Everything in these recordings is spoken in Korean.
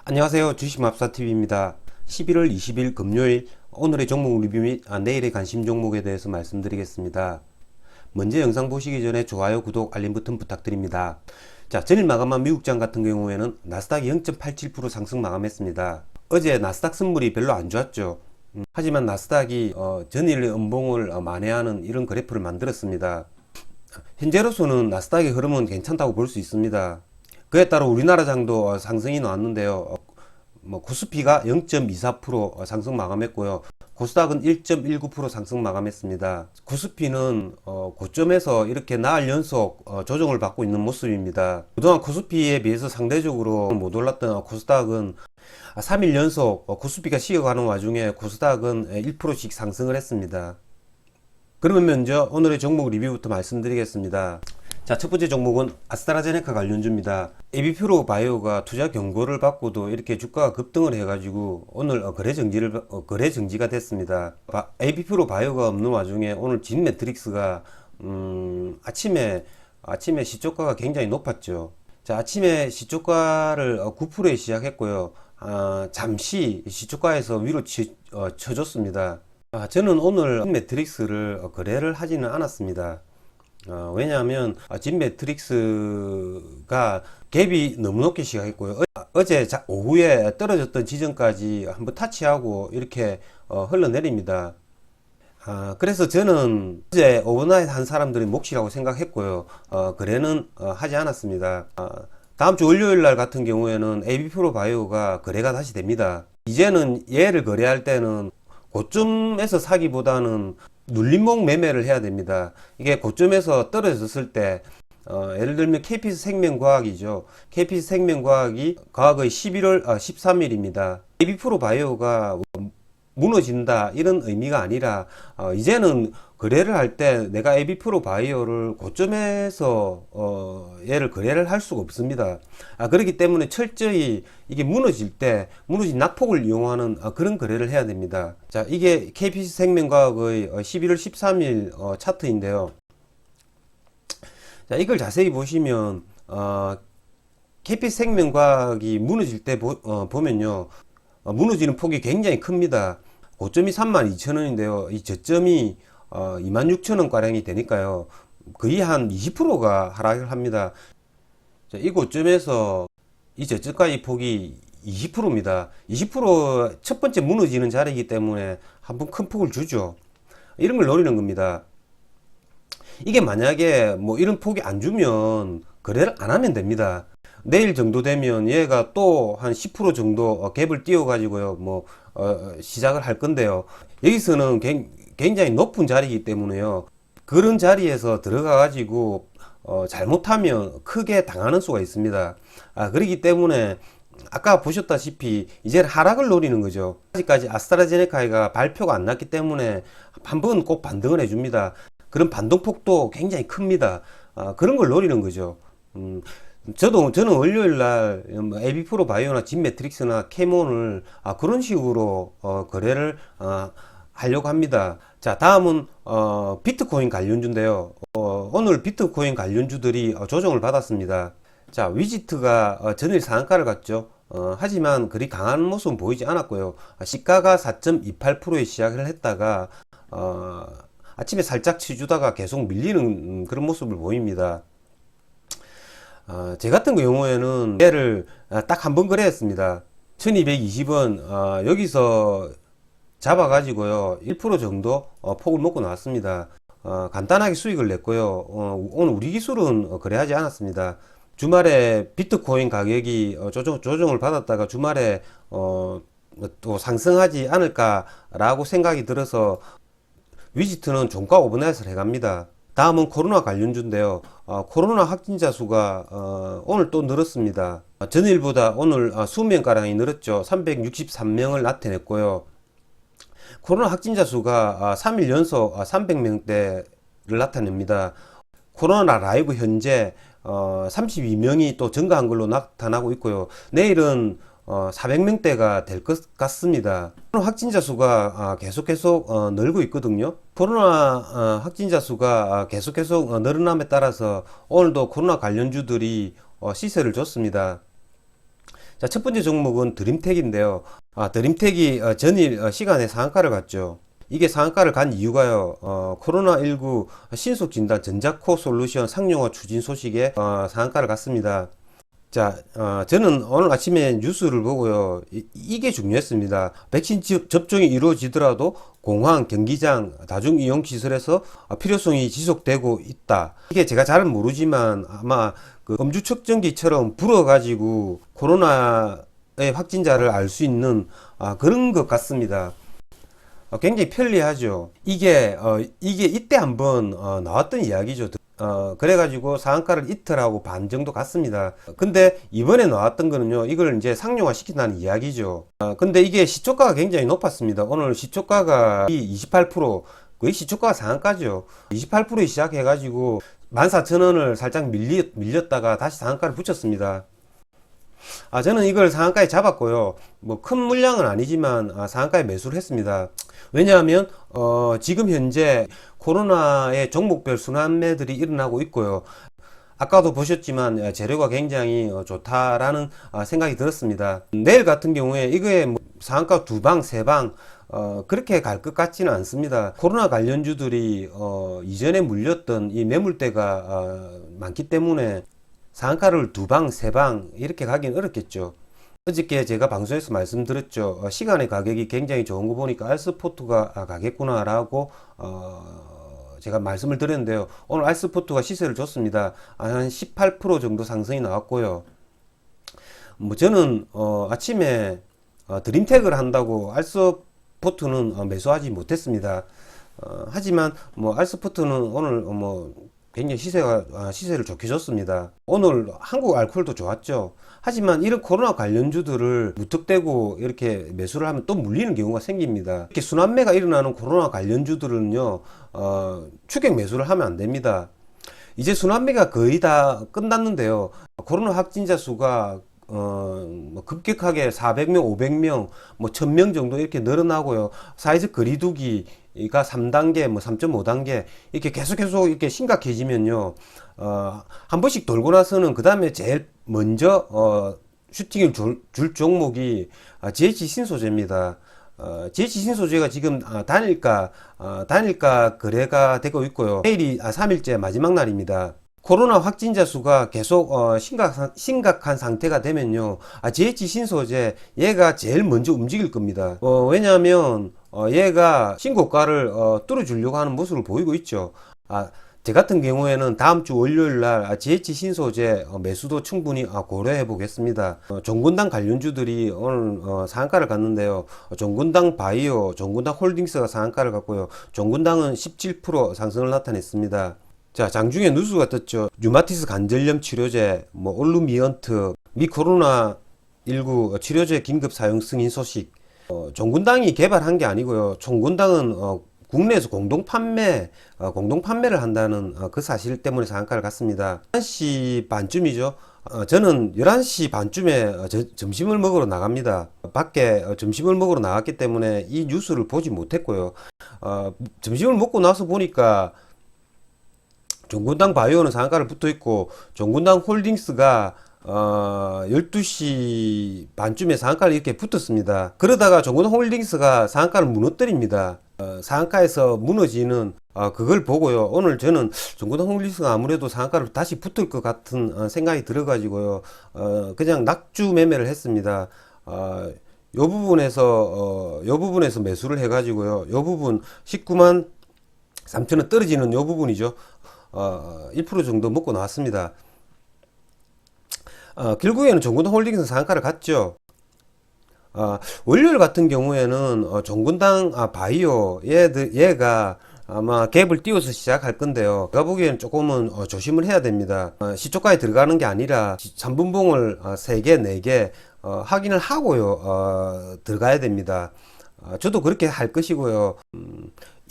안녕하세요. 주식마법사TV입니다. 11월 20일 금요일 오늘의 종목 리뷰 및 내일의 관심 종목에 대해서 말씀드리겠습니다. 먼저 영상 보시기 전에 좋아요, 구독, 알림 버튼 부탁드립니다. 자, 전일 마감한 미국장 같은 경우에는 나스닥이 0.87% 상승 마감했습니다. 어제 나스닥 선물이 별로 안 좋았죠. 하지만 나스닥이 전일 음봉을 만회하는 이런 그래프를 만들었습니다. 현재로서는 나스닥의 흐름은 괜찮다고 볼 수 있습니다. 그에 따라 우리나라 장도 상승이 나왔는데요. 코스피가 0.24% 상승 마감했고요. 코스닥은 1.19% 상승 마감했습니다. 코스피는 고점에서 이렇게 나흘 연속 조정을 받고 있는 모습입니다. 그동안 코스피에 비해서 상대적으로 못 올랐던 코스닥은 3일 연속 코스피가 쉬어가는 와중에 코스닥은 1%씩 상승을 했습니다. 그러면 먼저 오늘의 종목 리뷰부터 말씀드리겠습니다. 자, 첫 번째 종목은 아스트라제네카 관련주입니다. 에비퓨로 바이오가 투자 경고를 받고도 이렇게 주가가 급등을 해가지고 오늘 거래 정지가 됐습니다. 에비퓨로 바이오가 없는 와중에 오늘 진 매트릭스가 아침에 시초가가 굉장히 높았죠. 자, 아침에 시초가를 9%에 시작했고요. 잠시 시초가에서 위로 쳐줬습니다. 저는 오늘 매트릭스를 거래를 하지는 않았습니다. 왜냐하면 진 매트릭스가 갭이 너무 높게 시작했고요. 어제 오후에 떨어졌던 지점까지 한번 타치하고 이렇게 흘러내립니다. 그래서 저는 어제 오버나잇 한 사람들이 몫이라고 생각했고요. 거래는 하지 않았습니다. 다음 주 월요일 날 같은 경우에는 에비프로 바이오가 거래가 다시 됩니다. 이제는 얘를 거래할 때는 고점에서 사기보다는 눌림목 매매를 해야 됩니다. 이게 고점에서 떨어졌을 때 예를 들면 KPS 생명과학이죠. KPS 생명과학이 과학의 11월 13일입니다. 에비프로 바이오가 무너진다 이런 의미가 아니라 이제는 거래를 할 때 내가 에비프로 바이오를 고점에서 얘를 거래를 할 수가 없습니다. 그렇기 때문에 철저히 이게 무너진 낙폭을 이용하는 그런 거래를 해야 됩니다. 자, 이게 KPC 생명과학의 11월 13일 차트인데요. 자, 이걸 자세히 보시면 KPC 생명과학이 무너질 때 보면요, 무너지는 폭이 굉장히 큽니다. 고점이 32,000원인데요. 이 저점이 26,000원 가량이 되니까요. 거의 한 20%가 하락을 합니다. 자, 이 고점에서 이 저점까지 폭이 20%입니다. 20%첫 번째 무너지는 자리이기 때문에 한번 큰 폭을 주죠. 이런 걸 노리는 겁니다. 이게 만약에 이런 폭이 안 주면 거래를 안 하면 됩니다. 내일 정도 되면 얘가 또 한 10% 정도 갭을 띄워 가지고요 시작을 할 건데요. 여기서는 굉장히 높은 자리이기 때문에요, 그런 자리에서 들어가 가지고 잘못하면 크게 당하는 수가 있습니다. 그렇기 때문에 아까 보셨다시피 이제 하락을 노리는 거죠. 아직까지 아스트라제네카가 발표가 안 났기 때문에 한번 꼭 반등을 해줍니다. 그런 반동폭도 굉장히 큽니다. 그런 걸 노리는 거죠. 저는 월요일날 에비프로 바이오나 진 매트릭스나 캐몬을 그런 식으로 거래를 하려고 합니다. 자, 다음은 비트코인 관련주인데요. 오늘 비트코인 관련주들이 조정을 받았습니다. 자, 위지트가 전일 상한가를 갔죠. 하지만 그리 강한 모습은 보이지 않았고요. 시가가 4.28%에 시작을 했다가 아침에 살짝 치주다가 계속 밀리는 그런 모습을 보입니다. 제 같은 경우에는 얘를 딱 한 번 거래했습니다. 1220원 여기서 잡아가지고요 1% 정도 폭을 먹고 나왔습니다. 간단하게 수익을 냈고요. 오늘 우리 기술은 거래하지 않았습니다. 주말에 비트코인 가격이 조정을 받았다가 주말에 또 상승하지 않을까 라고 생각이 들어서 위지트는 종가 오버넷을 해갑니다. 다음은 코로나 관련주인데요. 코로나 확진자 수가 오늘 또 늘었습니다. 전일보다 오늘 수명가량이 늘었죠. 363명을 나타냈고요. 코로나 확진자 수가 3일 연속 300명대를 나타냅니다. 코로나 라이브 현재 32명이 또 증가한 걸로 나타나고 있고요. 내일은 400명대가 될 것 같습니다. 확진자 수가 계속 늘고 있거든요. 코로나 확진자 수가 계속 늘어남에 따라서 오늘도 코로나 관련주들이 시세를 줬습니다. 자, 첫 번째 종목은 드림텍인데요. 드림텍이 전일 시간에 상한가를 갔죠. 이게 상한가를 간 이유가요. 코로나19 신속진단 전자코 솔루션 상용화 추진 소식에 상한가를 갔습니다. 자, 저는 오늘 아침에 뉴스를 보고요. 이게 중요했습니다. 백신 접종이 이루어지더라도 공항, 경기장, 다중이용시설에서 필요성이 지속되고 있다. 이게 제가 잘은 모르지만 아마 그 음주 측정기처럼 불어가지고 코로나의 확진자를 알 수 있는 그런 것 같습니다. 굉장히 편리하죠. 이게 이때 한번 나왔던 이야기죠. 그래가지고 상한가를 이틀하고 반 정도 갔습니다. 근데 이번에 나왔던 거는요, 이걸 이제 상용화 시킨다는 이야기죠. 근데 이게 시초가가 굉장히 높았습니다. 오늘 시초가가 28%, 거의 시초가가 상한가죠. 28% 시작해가지고 14,000원을 살짝 밀렸다가 다시 상한가를 붙였습니다. 저는 이걸 상한가에 잡았고요. 뭐 큰 물량은 아니지만 상한가에 매수를 했습니다. 왜냐하면 지금 현재 코로나의 종목별 순환매들이 일어나고 있고요. 아까도 보셨지만 재료가 굉장히 좋다라는 생각이 들었습니다. 내일 같은 경우에 이거에 뭐 상한가 두 방, 세 방 그렇게 갈 것 같지는 않습니다. 코로나 관련주들이 이전에 물렸던 이 매물대가 많기 때문에 상한가를 두 방, 세 방 이렇게 가긴 어렵겠죠. 어저께 제가 방송에서 말씀드렸죠. 시간의 가격이 굉장히 좋은 거 보니까 알스포트가 가겠구나 라고 제가 말씀을 드렸는데요. 오늘 알스포트가 시세를 줬습니다. 한 18% 정도 상승이 나왔고요. 뭐 저는 아침에 드림텍을 한다고 알스포트는 매수하지 못했습니다. 하지만 뭐 알스포트는 오늘 뭐 굉장히 시세를 좋게 줬습니다. 오늘 한국 알코올도 좋았죠. 하지만 이런 코로나 관련주들을 무턱대고 이렇게 매수를 하면 또 물리는 경우가 생깁니다. 이렇게 순환매가 일어나는 코로나 관련주들은요, 추격 매수를 하면 안 됩니다. 이제 순환매가 거의 다 끝났는데요. 코로나 확진자 수가 뭐 급격하게 400명, 500명, 뭐 1000명 정도 이렇게 늘어나고요. 사회적 거리두기가 3단계, 뭐 3.5단계 이렇게 계속 이렇게 심각해지면요. 한 번씩 돌고 나서는 그 다음에 제일 먼저 슈팅을 줄 종목이 GH 신소재입니다. GH 신소재가 지금 단일가 거래가 되고 있고요. 내일이 3일째 마지막 날입니다. 코로나 확진자 수가 계속 심각한 상태가 되면요, GH 신소재 얘가 제일 먼저 움직일 겁니다. 왜냐하면 얘가 신고가를 뚫어주려고 하는 모습을 보이고 있죠. 제 같은 경우에는 다음 주 월요일 날 GH 신소재 매수도 충분히 고려해 보겠습니다. 종군당 관련주들이 오늘 상한가를 갔는데요. 종군당 바이오, 종군당 홀딩스가 상한가를 갔고요. 종군당은 17% 상승을 나타냈습니다. 자, 장중에 뉴스가 떴죠. 류마티스 관절염 치료제, 뭐 올루미언트, 미 코로나19 치료제 긴급 사용 승인 소식. 종군당이 개발한 게 아니고요. 종군당은 국내에서 공동 판매를 한다는 그 사실 때문에 상한가를 갔습니다. 11시 반쯤이죠. 저는 11시 반쯤에 점심을 먹으러 나갑니다. 밖에 점심을 먹으러 나갔기 때문에 이 뉴스를 보지 못했고요. 점심을 먹고 나서 보니까 종군당 바이오는 상한가를 붙어 있고, 종군당 홀딩스가 12시 반쯤에 상한가를 이렇게 붙었습니다. 그러다가 종군당 홀딩스가 상한가를 무너뜨립니다. 상한가에서 무너지는 그걸 보고요. 오늘 저는 종군당 홀딩스가 아무래도 상한가를 다시 붙을 것 같은 생각이 들어가지고요. 그냥 낙주 매매를 했습니다. 요 부분에서 매수를 해가지고요. 요 부분 19만 3천원 떨어지는 요 부분이죠. 1% 정도 먹고 나왔습니다. 결국에는 종군당 홀딩스 상한가를 갔죠. 월요일 같은 경우에는 종군당 바이오 얘가 아마 갭을 띄워서 시작할 건데요. 제가 보기에는 조금은 조심을 해야 됩니다. 시초가에 들어가는 게 아니라 3분봉을 3개, 4개 확인을 하고요. 들어가야 됩니다. 저도 그렇게 할 것이고요.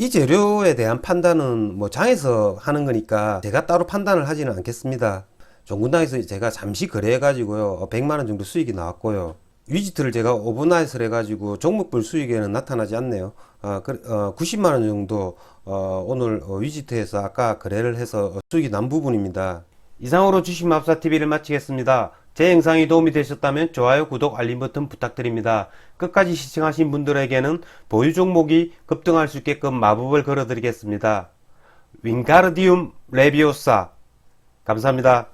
이 재료에 대한 판단은 뭐 장에서 하는 거니까 제가 따로 판단을 하지는 않겠습니다. 종군당에서 제가 잠시 거래해 가지고요, 100만원 정도 수익이 나왔고요. 위지트를 제가 오버나잇을 해 가지고 종목별 수익에는 나타나지 않네요. 90만원 정도 오늘 위지트에서 아까 거래를 해서 수익이 난 부분입니다. 이상으로 주식마법사TV를 마치겠습니다. 제 영상이 도움이 되셨다면 좋아요, 구독, 알림 버튼 부탁드립니다. 끝까지 시청하신 분들에게는 보유 종목이 급등할 수 있게끔 마법을 걸어드리겠습니다. 윙가르디움 레비오사. 감사합니다.